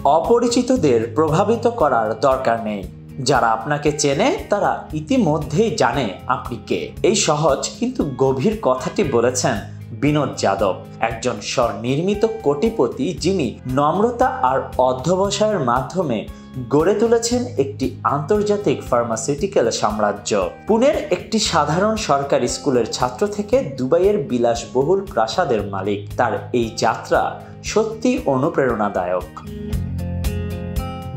অপরিচিতদের প্রভাবিত করার দরকার নেই। যারা আপনাকে চেনে তারা ইতিমধ্যেই জানে আপনি কে। এই সহজ কিন্তু গভীর কথাটি বলেছেন বিনোদ যাদব, একজন স্বনির্মিত কোটিপতি যিনি নম্রতা আর অধ্যবসায়ের মাধ্যমে গড়ে তুলেছেন একটি আন্তর্জাতিক ফার্মাসিউটিক্যাল সাম্রাজ্য। পুনের একটি সাধারণ সরকারি স্কুলের ছাত্র থেকে দুবাইয়ের বিলাসবহুল প্রাসাদের মালিক, তার এই যাত্রা সত্যি অনুপ্রেরণাদায়ক।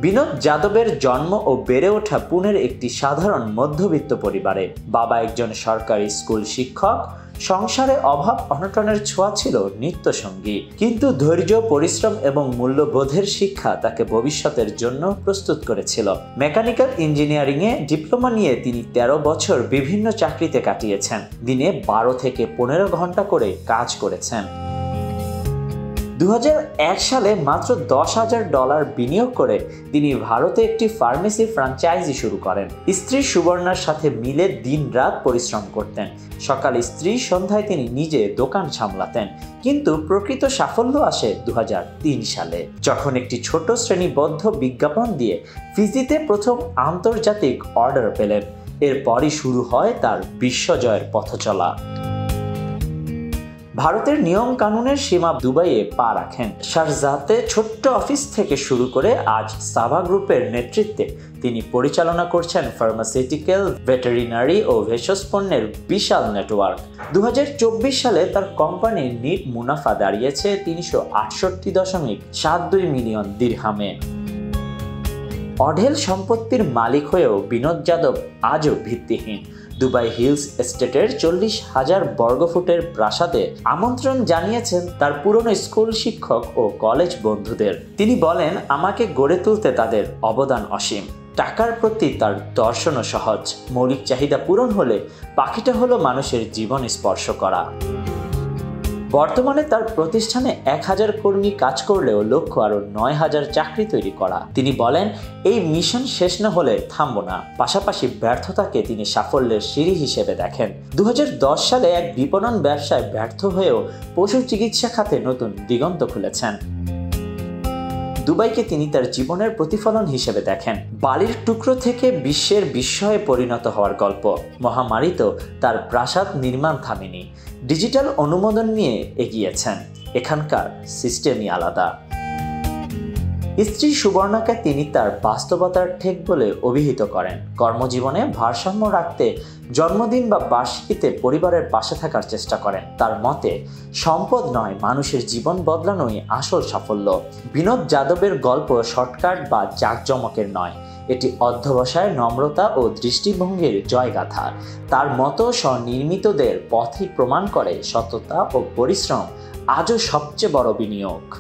বিনোদ যাদবের জন্ম ও বেড়ে ওঠা পুনের একটি সাধারণ মধ্যবিত্ত পরিবারে। বাবা একজন সরকারি স্কুল শিক্ষক। সংসারে অভাব অনটনের ছোঁয়া ছিল নিত্যসঙ্গী, কিন্তু ধৈর্য, পরিশ্রম এবং মূল্যবোধের শিক্ষা তাকে ভবিষ্যতের জন্য প্রস্তুত করেছিল। মেকানিক্যাল ইঞ্জিনিয়ারিংয়ে ডিপ্লোমা নিয়ে তিনি 13 বছর বিভিন্ন চাকরিতে কাটিয়েছেন। দিনে 12 থেকে 15 ঘন্টা করে কাজ করেছেন। 2001 সালে মাত্র $10,000 বিনিয়োগ করে তিনি ভারতে একটি ফার্মেসি ফ্র্যাঞ্চাইজি শুরু করেন। স্ত্রী সুবর্ণার সাথে মিলে দিন-রাত পরিশ্রম করতেন। সকালে স্ত্রী, সন্ধ্যায় তিনি নিজে দোকান সামলাতেন। কিন্তু প্রকৃত সাফল্য আসে 2003 সালে, যখন একটি ছোট শ্রেণীবদ্ধ বিজ্ঞাপন দিয়ে ফিজিতে প্রথম আন্তর্জাতিক অর্ডার পেলেন। এরপরই শুরু হয় তার বিশ্বজয়ের পথচলা। ভারতের নিয়ম কানুনের সীমা দুবাইয়ে পা রাখেন। শারজাতে ছোট্ট অফিস থেকে শুরু করে আজ সাভা গ্রুপের নেতৃত্বে তিনি পরিচালনা করছেন ফার্মাসিউটিক্যাল, ভেটেরিনারি ও ভেষজ পণ্যের বিশাল নেটওয়ার্ক। 2024 সালে তার কোম্পানির নিট মুনাফা দাঁড়িয়েছে 368.72 মিলিয়ন দিরহামে। অঢেল সম্পত্তির মালিক হয়েও বিনোদ যাদব আজও ভিত্তিহীন। দুবাই হিলস এস্টেটের 40,000 বর্গফুটের প্রাসাদে আমন্ত্রণ জানিয়েছেন তার পুরনো স্কুল শিক্ষক ও কলেজ বন্ধুদের। তিনি বলেন, আমাকে গড়ে তুলতে তাদের অবদান অসীম। টাকার প্রতি তার দর্শনও সহজ। মৌলিক চাহিদা পূরণ হলে বাকিটা হলো মানুষের জীবন স্পর্শ করা। বর্তমানে তার প্রতিষ্ঠানে 1000 কর্মী কাজ করলেও লক্ষ্য আরো 9000 চাকরি তৈরি করা। তিনি বলেন, এই মিশন শেষ না হলে থামবো না। পাশাপাশি ব্যর্থতাকে তিনি সাফল্যের সিঁড়ি হিসেবে দেখেন। 2010 সালে এক বিপণন ব্যবসায় ব্যর্থ হয়েও পশু চিকিৎসা খাতে নতুন দিগন্ত খুলেছেন। দুবাইকে তিনি তার জীবনের প্রতিফলন হিসেবে দেখেন। বালির টুকরো থেকে বিশ্বের বিস্ময়ে পরিণত হওয়ার গল্প। মহামারীতেও তার প্রাসাদ নির্মাণ থামেনি। ডিজিটাল অনুমোদন নিয়ে এগিয়েছেন। এখানকার সিস্টেমই আলাদা। স্ত্রী সুবর্ণাকে তিনি তার বাস্তবতার ঠেক বলে অভিহিত করেন। কর্মজীবনে ভারসাম্য রাখতে জন্মদিন বা বার্ষিকীতে পরিবারের পাশে থাকার চেষ্টা করেন। তার মতে, সম্পদ নয়, মানুষের জীবন বদলানোই আসল সাফল্য। বিনোদ যাদবের গল্প শর্টকাট বা জাঁকজমকের নয়, এটি অধ্যবসায়, নম্রতা ও দৃষ্টিভঙ্গির জয়গাথা। তার মতো স্বনির্মিতদের পথই প্রমাণ করে সততা ও পরিশ্রম আজও সবচেয়ে বড় বিনিয়োগ।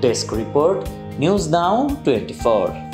Desk report, news now 24।